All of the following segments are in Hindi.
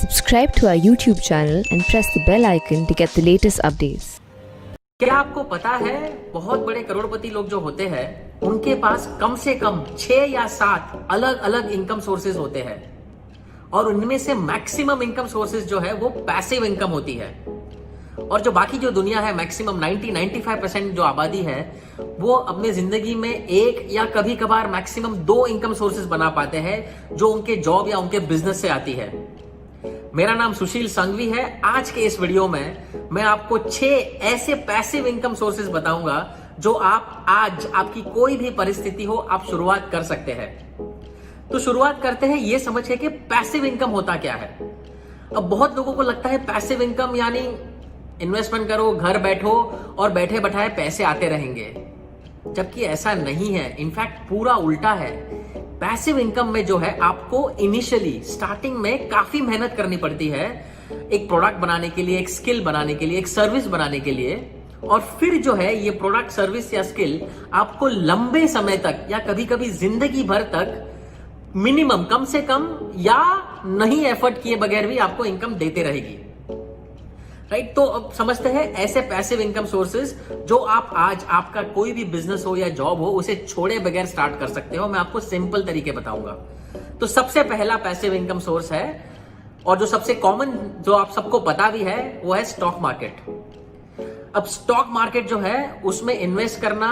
Subscribe to our YouTube channel and press the bell icon to get the latest updates. क्या आपको पता है बहुत बड़े करोड़पति लोग जो होते हैं उनके पास कम से कम 6 या 7 अलग अलग इनकम सोर्सेज होते हैं और उनमें से मैक्सिमम इनकम सोर्सेज जो है वो पैसिव इनकम होती है। और जो बाकी जो दुनिया है मैक्सिमम 90-95% जो आबादी है वो अपने जिंदगी में एक या कभी कभार मैक्सिमम 2 इनकम सोर्सेज बना पाते हैं जो उनके जॉब या उनके बिजनेस से आती है। मेरा नाम सुशील संघवी है। आज के इस वीडियो में मैं आपको 6 ऐसे पैसिव इनकम सोर्सेज बताऊंगा जो आप आज आपकी कोई भी परिस्थिति हो आप शुरुआत कर सकते हैं। तो शुरुआत करते हैं ये समझ के कि पैसिव इनकम होता क्या है। अब बहुत लोगों को लगता है पैसिव इनकम यानी इन्वेस्टमेंट करो, घर बैठो और बैठे बैठाए पैसे आते रहेंगे, जबकि ऐसा नहीं है। इनफैक्ट पूरा उल्टा है। पैसिव इनकम में जो है आपको इनिशियली स्टार्टिंग में काफी मेहनत करनी पड़ती है एक प्रोडक्ट बनाने के लिए, एक स्किल बनाने के लिए, एक सर्विस बनाने के लिए। और फिर जो है ये प्रोडक्ट, सर्विस या स्किल आपको लंबे समय तक या कभी कभी जिंदगी भर तक मिनिमम कम से कम या नहीं एफर्ट किए बगैर भी आपको इनकम देते रहेगी। राइट तो अब समझते हैं ऐसे पैसिव इनकम सोर्सेज जो आप आज आपका कोई भी बिजनेस हो या जॉब हो उसे छोड़े बगैर स्टार्ट कर सकते हो। मैं आपको सिंपल तरीके बताऊंगा। तो सबसे पहला पैसिव इनकम सोर्स है और जो सबसे कॉमन जो आप सबको पता भी है वो है स्टॉक मार्केट। अब स्टॉक मार्केट जो है उसमें इन्वेस्ट करना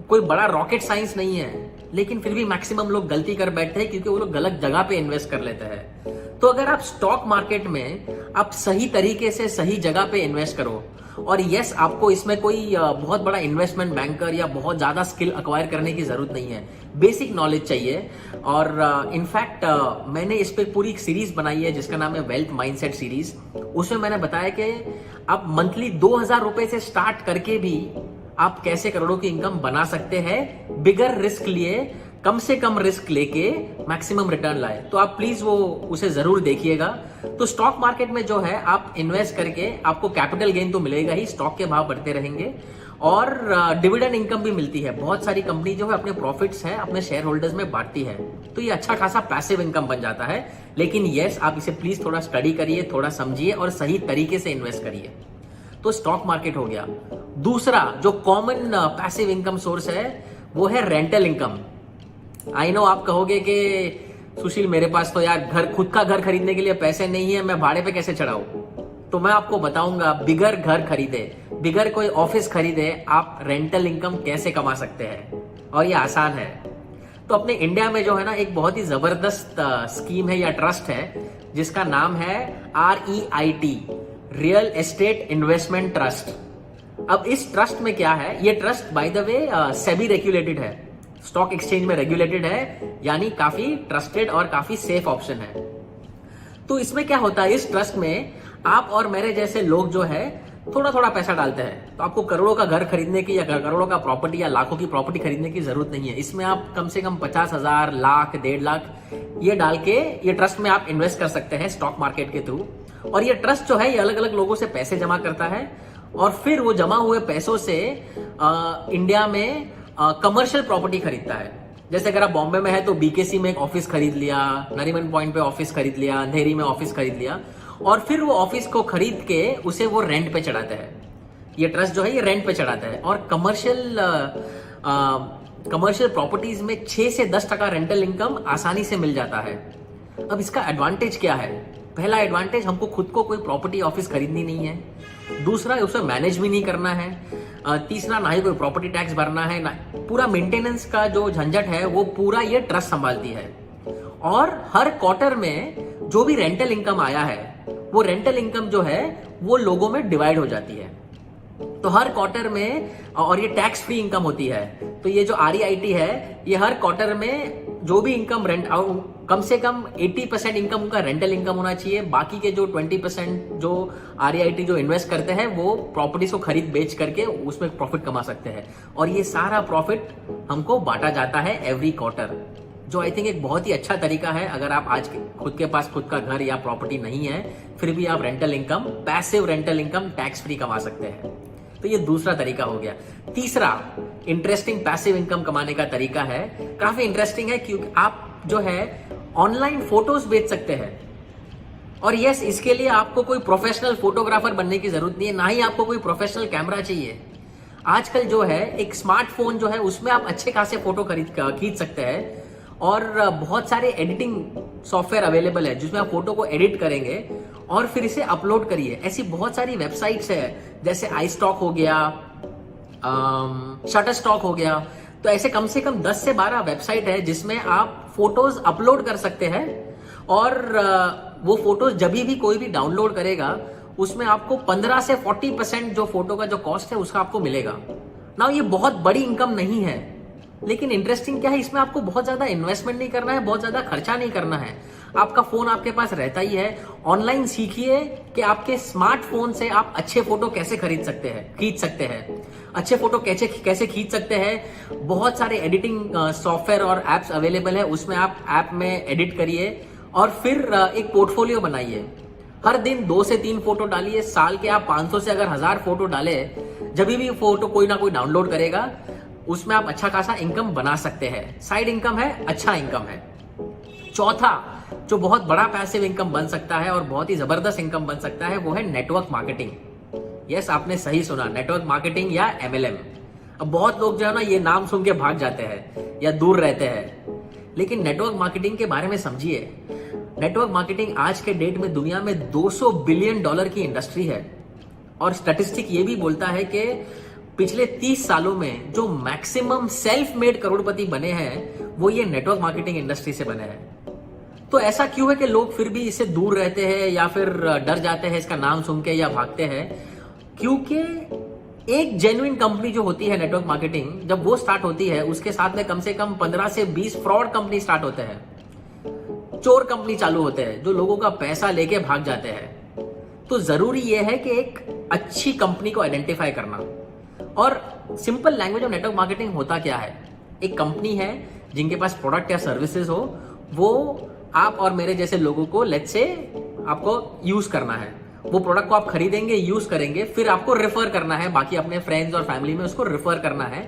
कोई बड़ा रॉकेट साइंस नहीं है, लेकिन फिर भी मैक्सिमम लोग गलती कर बैठते हैं क्योंकि वो लोग गलत जगह पे इन्वेस्ट कर लेते हैं। तो अगर आप स्टॉक मार्केट में आप सही तरीके से सही जगह पे इन्वेस्ट करो और यस आपको इसमें कोई बहुत बड़ा इन्वेस्टमेंट बैंकर या बहुत ज्यादा स्किल अक्वायर करने की जरूरत नहीं है, बेसिक नॉलेज चाहिए। और इनफैक्ट मैंने इस पे पूरी एक सीरीज बनाई है जिसका नाम है वेल्थ माइंडसेट सीरीज। उसमें मैंने बताया कि आप मंथली 2000 रुपए से स्टार्ट करके भी आप कैसे करोड़ों की इनकम बना सकते हैं बिगर रिस्क लिए, कम से कम रिस्क लेके मैक्सिमम रिटर्न लाए। तो आप प्लीज वो उसे जरूर देखिएगा। तो स्टॉक मार्केट में जो है आप इन्वेस्ट करके आपको कैपिटल गेन तो मिलेगा ही, स्टॉक के भाव बढ़ते रहेंगे और डिविडेंड इनकम भी मिलती है। बहुत सारी कंपनी जो है अपने प्रॉफिट्स है अपने शेयर होल्डर्स में बांटती है, तो ये अच्छा खासा पैसिव इनकम बन जाता है। लेकिन यस आप इसे प्लीज थोड़ा स्टडी करिए, थोड़ा समझिए और सही तरीके से इन्वेस्ट करिए। तो स्टॉक मार्केट हो गया। दूसरा जो कॉमन पैसिव इनकम सोर्स है वो है रेंटल इनकम। आई नो आप कहोगे कि सुशील मेरे पास तो यार खुद का घर खरीदने के लिए पैसे नहीं है, मैं भाड़े पे कैसे चढ़ाऊं। तो मैं आपको बताऊंगा बिगर घर खरीदे, बिगर कोई ऑफिस खरीदे आप रेंटल इनकम कैसे कमा सकते हैं, और ये आसान है। तो अपने इंडिया में जो है ना एक बहुत ही जबरदस्त स्कीम है या ट्रस्ट है जिसका नाम है REIT, real estate investment trust. अब इस ट्रस्ट में क्या है, ये trust by the way SEBI regulated है, स्टॉक एक्सचेंज में रेगुलेटेड है, यानी काफी ट्रस्टेड और काफी सेफ ऑप्शन है। तो इसमें क्या होता है, इस ट्रस्ट में आप और मेरे जैसे लोग जो है थोड़ा थोड़ा पैसा डालते हैं। तो आपको करोड़ों का घर खरीदने की या करोड़ों का प्रॉपर्टी या लाखों की प्रॉपर्टी खरीदने की जरूरत नहीं है। इसमें आप कम से कम 50,000, लाख, 1.5 लाख ये डाल के ये ट्रस्ट में आप इन्वेस्ट कर सकते हैं स्टॉक मार्केट के थ्रू। और ये ट्रस्ट जो है ये अलग अलग लोगों से पैसे जमा करता है और फिर वो जमा हुए पैसों से इंडिया में कमर्शियल प्रॉपर्टी खरीदता है। जैसे अगर आप बॉम्बे में है तो BKC में एक ऑफिस खरीद लिया, नरीमन पॉइंट पे ऑफिस खरीद लिया, अंधेरी में ऑफिस खरीद लिया और फिर वो ऑफिस को खरीद के उसे वो रेंट पे चढ़ाते हैं। ये ट्रस्ट जो है ये रेंट पे चढ़ाता है। और कमर्शियल प्रॉपर्टीज में 6 से 10% रेंटल इनकम आसानी से मिल जाता है। अब इसका एडवांटेज क्या है? पहला एडवांटेज, हमको खुद को कोई प्रॉपर्टी ऑफिस खरीदनी नहीं है। दूसरा, उसे मैनेज भी नहीं करना है। तीसरा, ना ही कोई प्रॉपर्टी टैक्स भरना है, ना पूरा मेंटेनेंस का जो झंझट है वो पूरा ये ट्रस्ट संभालती है। और हर क्वार्टर में जो भी रेंटल इनकम आया है वो रेंटल इनकम जो है वो लोगों में डिवाइड हो जाती है। तो हर क्वार्टर में, और ये टैक्स फ्री इनकम होती है। तो ये जो REIT है ये हर क्वार्टर में जो भी इनकम कम से कम 80% इनकम उनका रेंटल इनकम होना चाहिए। बाकी के जो 20% जो REIT जो इन्वेस्ट करते हैं वो प्रॉपर्टीज को खरीद बेच करके उसमें प्रॉफिट कमा सकते हैं। और ये सारा प्रॉफिट हमको बांटा जाता है एवरी क्वार्टर, जो आई थिंक एक बहुत ही अच्छा तरीका है। अगर आप आज खुद के पास खुद का घर या प्रॉपर्टी नहीं है फिर भी आप rental income, passive rental income tax free कमा सकते हैं। तो ये दूसरा तरीका हो गया। तीसरा इंटरेस्टिंग पैसिव इनकम कमाने का तरीका है, काफी इंटरेस्टिंग है क्योंकि आप जो है ऑनलाइन फोटोज बेच सकते हैं। और यस, इसके लिए आपको कोई प्रोफेशनल फोटोग्राफर बनने की जरूरत नहीं है, ना ही आपको कोई प्रोफेशनल कैमरा चाहिए। आजकल जो है एक स्मार्टफोन जो है उसमें आप अच्छे खासे फोटो खींच सकते हैं, और बहुत सारे एडिटिंग सॉफ्टवेयर अवेलेबल है जिसमें आप फोटो को एडिट करेंगे और फिर इसे अपलोड करिए। ऐसी बहुत सारी वेबसाइट्स है, जैसे iStock हो गया, Shutterstock हो गया। तो ऐसे कम से कम 10 से 12 वेबसाइट है जिसमें आप फोटोज अपलोड कर सकते हैं, और वो फोटोज जब भी कोई भी डाउनलोड करेगा उसमें आपको 15 से 40% जो फोटो का जो कॉस्ट है उसका आपको मिलेगा ना। ये बहुत बड़ी इनकम नहीं है, लेकिन इंटरेस्टिंग क्या है, इसमें आपको बहुत ज्यादा इन्वेस्टमेंट नहीं करना है, बहुत ज्यादा खर्चा नहीं करना है। आपका फोन आपके पास रहता ही है। ऑनलाइन सीखिए कि आपके स्मार्टफोन से आप अच्छे फोटो कैसे खींच सकते हैं, अच्छे फोटो कैसे खींच सकते हैं। बहुत सारे एडिटिंग सॉफ्टवेयर और एप्स अवेलेबल है, उसमें आप ऐप में एडिट करिए और फिर एक पोर्टफोलियो बनाइए। हर दिन 2 से 3 फोटो डालिए। साल के आप 500 से अगर 1000 फोटो डाले, जब भी फोटो कोई ना कोई डाउनलोड करेगा उसमें आप अच्छा खासा इनकम बना सकते हैं। साइड इनकम है, अच्छा इनकम है। चौथा जो बहुत बड़ा पैसिव इनकम बन सकता है और बहुत ही जबरदस्त इनकम बन सकता है वो है नेटवर्क मार्केटिंग। यस, आपने सही सुना, नेटवर्क मार्केटिंग या MLM। अब बहुत लोग जो है ना ये नाम सुन के भाग जाते हैं या दूर रहते हैं, लेकिन नेटवर्क मार्केटिंग के बारे में समझिए। नेटवर्क मार्केटिंग आज के डेट में दुनिया में $200 बिलियन की इंडस्ट्री है, और स्टैटिस्टिक ये भी बोलता है कि पिछले 30 सालों में जो मैक्सिमम सेल्फ मेड करोड़पति बने हैं वो ये नेटवर्क मार्केटिंग इंडस्ट्री से बने हैं। तो ऐसा क्यों है कि लोग फिर भी इससे दूर रहते हैं या फिर डर जाते हैं इसका नाम सुन के या भागते हैं? क्योंकि एक जेन्युइन कंपनी जो होती है नेटवर्क मार्केटिंग, जब वो स्टार्ट होती है उसके साथ में कम से कम 15 से 20 फ्रॉड कंपनी स्टार्ट होते हैं, चोर कंपनी चालू होते हैं जो लोगों का पैसा लेके भाग जाते हैं। तो जरूरी यह है कि एक अच्छी कंपनी को आइडेंटिफाई करना। और simple language of network marketing होता क्या है, एक कंपनी है जिनके पास प्रोडक्ट या सर्विसेज हो, वो आप और मेरे जैसे लोगों को लेट्स से आपको यूज करना है। वो प्रोडक्ट को आप खरीदेंगे, यूज करेंगे, फिर आपको रेफर करना है, बाकी अपने फ्रेंड्स और फैमिली में उसको रेफर करना है।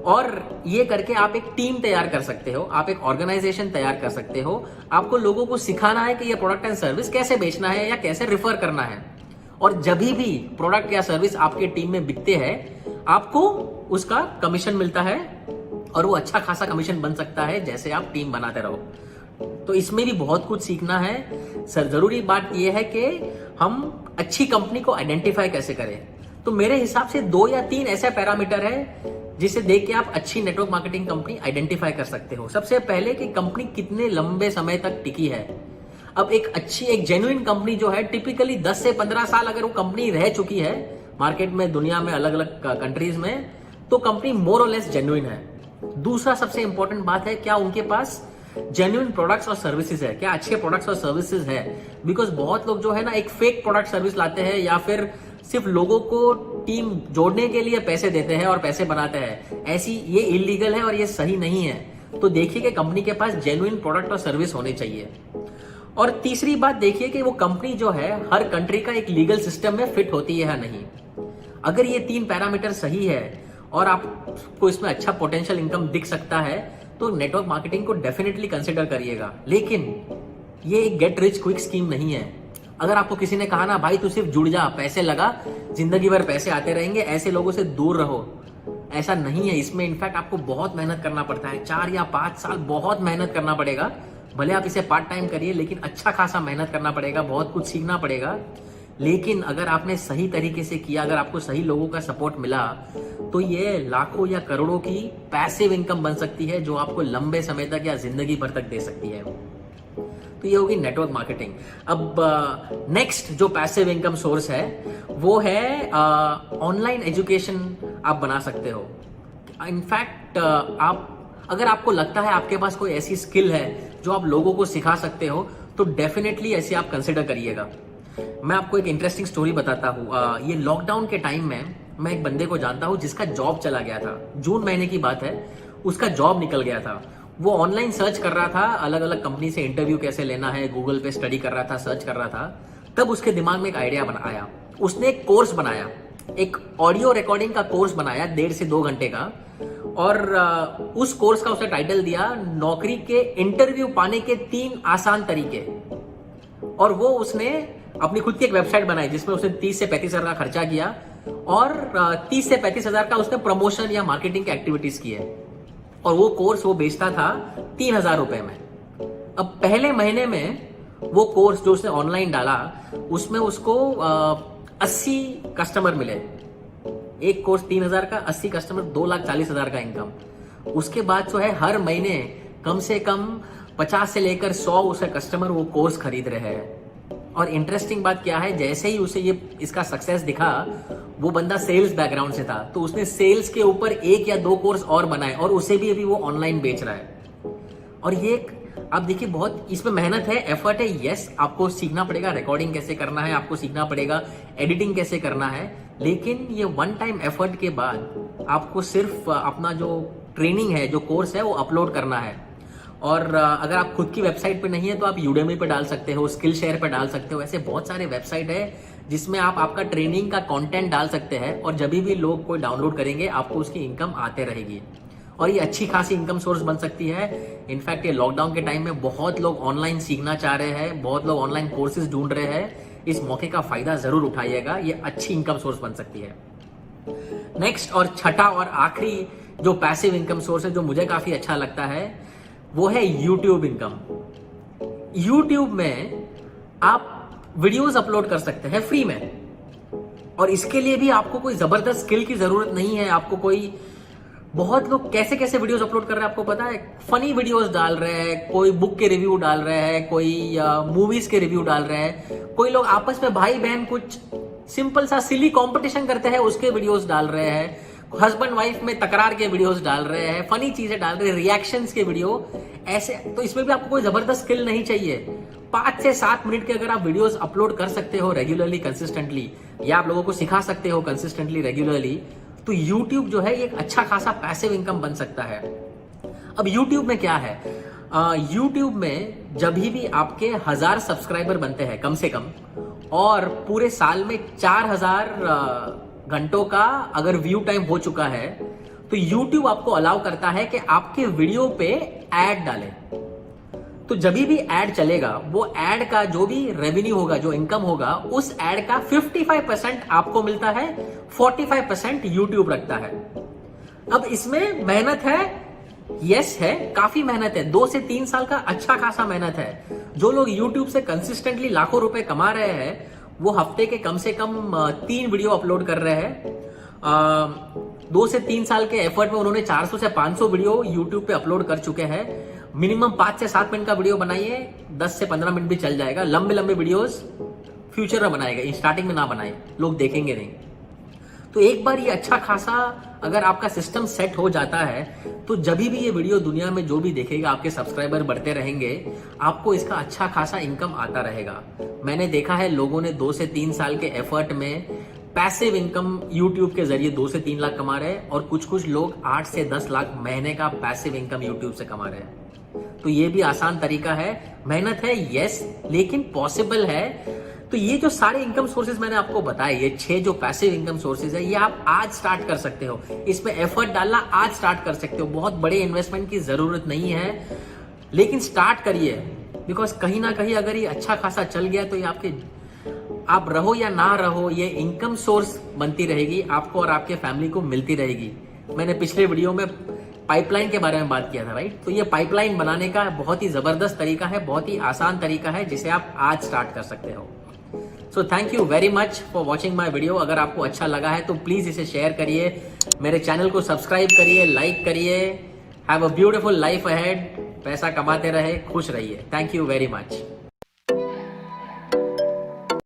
और ये करके आप एक टीम तैयार कर सकते हो, आप एक ऑर्गेनाइजेशन तैयार कर सकते हो। आपको लोगों को सिखाना है कि ये प्रोडक्ट एंड सर्विस कैसे बेचना है या कैसे रेफर करना है। और जब भी प्रोडक्ट या सर्विस आपके टीम में बिकते हैं आपको उसका कमीशन मिलता है, और वो अच्छा खासा कमीशन बन सकता है जैसे आप टीम बनाते रहो। तो इसमें भी बहुत कुछ सीखना है सर। जरूरी बात यह है कि हम अच्छी कंपनी को आइडेंटिफाई कैसे करें। तो मेरे हिसाब से 2 या 3 ऐसे पैरामीटर है जिसे देख के आप अच्छी नेटवर्क मार्केटिंग कंपनी आइडेंटिफाई कर सकते हो। सबसे पहले कि कंपनी कितने लंबे समय तक टिकी है। अब एक जेन्युइन कंपनी जो है टिपिकली 10 से 15 साल अगर वो कंपनी रह चुकी है मार्केट में, दुनिया में अलग अलग कंट्रीज में, तो कंपनी मोर और लेस जेन्युइन है। दूसरा सबसे इंपॉर्टेंट बात है, क्या उनके पास जेन्युइन प्रोडक्ट्स और सर्विसेज है, क्या अच्छे प्रोडक्ट्स और सर्विसेज है। बिकॉज बहुत लोग जो है ना एक फेक प्रोडक्ट सर्विस लाते हैं या फिर सिर्फ लोगों को टीम जोड़ने के लिए पैसे देते हैं और पैसे बनाते हैं। ऐसी ये इलीगल है और ये सही नहीं है। तो देखिए कि कंपनी के पास जेन्युइन प्रोडक्ट और सर्विस होने चाहिए। और तीसरी बात देखिए कि वो कंपनी जो है हर कंट्री का एक लीगल सिस्टम में फिट होती है या नहीं। अगर ये 3 पैरामीटर सही है और आपको इसमें अच्छा पोटेंशियल इनकम दिख सकता है तो नेटवर्क मार्केटिंग को डेफिनेटली कंसिडर करिएगा। लेकिन ये एक गेट रिच क्विक स्कीम नहीं है। अगर आपको किसी ने कहा ना भाई तू सिर्फ जुड़ जा, पैसे लगा, जिंदगी भर पैसे आते रहेंगे, ऐसे लोगों से दूर रहो, ऐसा नहीं है। इसमें इनफैक्ट आपको बहुत मेहनत करना पड़ता है। 4 या 5 साल बहुत मेहनत करना पड़ेगा। भले आप इसे पार्ट टाइम करिए, लेकिन अच्छा खासा मेहनत करना पड़ेगा, बहुत कुछ सीखना पड़ेगा। लेकिन अगर आपने सही तरीके से किया, अगर आपको सही लोगों का सपोर्ट मिला, तो ये लाखों या करोड़ों की पैसिव इनकम बन सकती है जो आपको लंबे समय तक या जिंदगी भर तक दे सकती है। तो ये होगी नेटवर्क मार्केटिंग। अब नेक्स्ट जो पैसिव इनकम सोर्स है वो है ऑनलाइन एजुकेशन आप बना सकते हो। इनफैक्ट अगर आपको लगता है आपके पास कोई ऐसी स्किल है जो आप लोगों को सिखा सकते हो तो डेफिनेटली ऐसे आप कंसिडर करिएगा। मैं आपको एक इंटरेस्टिंग स्टोरी बताता हूँ। ये लॉकडाउन के टाइम में मैं एक बंदे को जानता हूँ जिसका जॉब चला गया था। जून महीने की बात है, उसका जॉब निकल गया था। वो ऑनलाइन सर्च कर रहा था, अलग अलग कंपनी से इंटरव्यू कैसे लेना है, गूगल पे स्टडी कर रहा था, सर्च कर रहा था। तब उसके दिमाग में एक आइडिया आया। उसने एक कोर्स बनाया, एक ऑडियो रिकॉर्डिंग का कोर्स बनाया 1.5 से 2 घंटे का। और उस कोर्स का उसने टाइटल दिया नौकरी के इंटरव्यू पाने के 3 आसान तरीके। और वो उसने अपनी खुद की एक वेबसाइट बनाई जिसमें उसने 30 से 35 हजार का खर्चा किया और 30 से 35 हजार का उसने प्रमोशन या मार्केटिंग की एक्टिविटीज की है और वो कोर्स वो बेचता था 3,000 रुपए में। अब पहले महीने में वो कोर्स जो उसने ऑनलाइन डाला उसमें उसको 80 कस्टमर मिले। एक कोर्स 3,000 का, 80 कस्टमर, 2,40,000 का इनकम। उसके बाद जो है हर महीने कम से कम 50 से लेकर 100 उसे कस्टमर वो कोर्स खरीद रहे हैं। और इंटरेस्टिंग बात क्या है, जैसे ही उसे ये इसका सक्सेस दिखा, वो बंदा सेल्स बैकग्राउंड से था तो उसने सेल्स के ऊपर 1 या 2 कोर्स और बनाए और उसे भी अभी वो ऑनलाइन बेच रहा है। और ये आप देखिए बहुत इसमें मेहनत है, एफर्ट है। यस, आपको सीखना पड़ेगा रिकॉर्डिंग कैसे करना है, आपको सीखना पड़ेगा एडिटिंग कैसे करना है, लेकिन ये वन टाइम एफर्ट के बाद आपको सिर्फ अपना जो ट्रेनिंग है, जो कोर्स है, वो अपलोड करना है। और अगर आप खुद की वेबसाइट पे नहीं है तो आप यूडेमी पे डाल सकते हो, स्किल शेयर पे डाल सकते हो। ऐसे बहुत सारे वेबसाइट है जिसमें आप आपका ट्रेनिंग का कंटेंट डाल सकते हैं और जब भी लोग कोई डाउनलोड करेंगे आपको उसकी इनकम आते रहेगी और ये अच्छी खासी इनकम सोर्स बन सकती है। इनफैक्ट ये लॉकडाउन के टाइम में बहुत लोग ऑनलाइन सीखना चाह रहे हैं, बहुत लोग ऑनलाइन कोर्सेज ढूंढ रहे हैं। इस मौके का फायदा जरूर उठाइएगा, ये अच्छी इनकम सोर्स बन सकती है। नेक्स्ट और छठा और आखिरी जो पैसिव इनकम सोर्स है जो मुझे काफी अच्छा लगता है वो है यूट्यूब इनकम। यूट्यूब में आप वीडियोस अपलोड कर सकते हैं फ्री में और इसके लिए भी आपको कोई जबरदस्त स्किल की जरूरत नहीं है। आपको कोई बहुत लोग कैसे कैसे वीडियोस अपलोड कर रहे हैं आपको पता है, फनी वीडियोस डाल रहे हैं, कोई बुक के रिव्यू डाल रहे हैं, कोई मूवीज के रिव्यू डाल रहे हैं, कोई लोग आपस में भाई बहन कुछ सिंपल सा सिली कंपटीशन करते हैं उसके वीडियोस डाल रहे हैं, हस्बैंड वाइफ में तकरार के वीडियोस डाल रहे हैं, फनी चीजें डाल रहे हैं, रिएक्शंस के वीडियो ऐसे। तो इसमें भी आपको कोई जबरदस्त स्किल नहीं चाहिए। 5 से 7 मिनट के अगर आप वीडियोस अपलोड कर सकते हो रेगुलरली, कंसिस्टेंटली, या आप लोगों को सिखा सकते हो कंसिस्टेंटली, रेगुलरली, तो YouTube जो है एक अच्छा खासा पैसिव इनकम बन सकता है। अब YouTube में क्या है, YouTube में जब भी आपके 1000 सब्सक्राइबर बनते हैं कम से कम और पूरे साल में 4000 घंटों का अगर व्यू टाइम हो चुका है तो YouTube आपको अलाउ करता है कि आपके वीडियो पे एड डालें। तो जब भी एड चलेगा वो एड का जो भी रेवेन्यू होगा, जो इनकम होगा, उस एड का 55% आपको मिलता है, 45% YouTube रखता है। अब इसमें मेहनत है, यस है, काफी मेहनत है, 2 से 3 साल का अच्छा खासा मेहनत है। जो लोग YouTube से कंसिस्टेंटली लाखों रुपए कमा रहे हैं वो हफ्ते के कम से कम 3 वीडियो अपलोड कर रहे हैं। 2 से 3 साल के एफर्ट में उन्होंने 400 से 500 वीडियो YouTube पे अपलोड कर चुके हैं। मिनिमम 5 से 7 मिनट का वीडियो बनाइए, 10 से 15 मिनट भी चल जाएगा। लंबे लंबे वीडियोस फ्यूचर में बनाएगा, स्टार्टिंग में ना बनाए, लोग देखेंगे नहीं। तो एक बार ये अच्छा खासा अगर आपका सिस्टम सेट हो जाता है तो जब भी ये वीडियो दुनिया में जो भी देखेगा, आपके सब्सक्राइबर बढ़ते रहेंगे, आपको इसका अच्छा खासा इनकम आता रहेगा। मैंने देखा है लोगों ने 2 से 3 साल के एफर्ट में पैसिव इनकम यूट्यूब के जरिए 2 से 3 लाख कमा रहे हैं और कुछ लोग 8 से 10 लाख महीने का पैसिव इनकम यूट्यूब से कमा रहे हैं। तो ये भी आसान तरीका है, मेहनत है यस, लेकिन पॉसिबल है। तो ये जो सारे इनकम सोर्सेज मैंने आपको बताए, ये 6 जो पैसिव इनकम सोर्सेज है, ये आप आज स्टार्ट कर सकते हो। इसमें एफर्ट डालना आज स्टार्ट कर सकते हो, बहुत बड़े इन्वेस्टमेंट की जरूरत नहीं है, लेकिन स्टार्ट करिए। बिकॉज कहीं ना कहीं अगर ये अच्छा खासा चल गया तो ये आपके, आप रहो या ना रहो, ये इनकम सोर्स बनती रहेगी, आपको और आपके फैमिली को मिलती रहेगी। मैंने पिछले वीडियो में पाइपलाइन के बारे में बात किया था, राइट? तो ये पाइपलाइन बनाने का बहुत ही जबरदस्त तरीका है, बहुत ही आसान तरीका है, जिसे आप आज स्टार्ट कर सकते हो। So thank you very much for watching my video. अगर आपको अच्छा लगा है तो प्लीज इसे शेयर करिए, मेरे चैनल को सब्सक्राइब करिए, लाइक करिए। Have a beautiful life ahead, पैसा कमाते रहे, खुश रहिए। Thank you very much.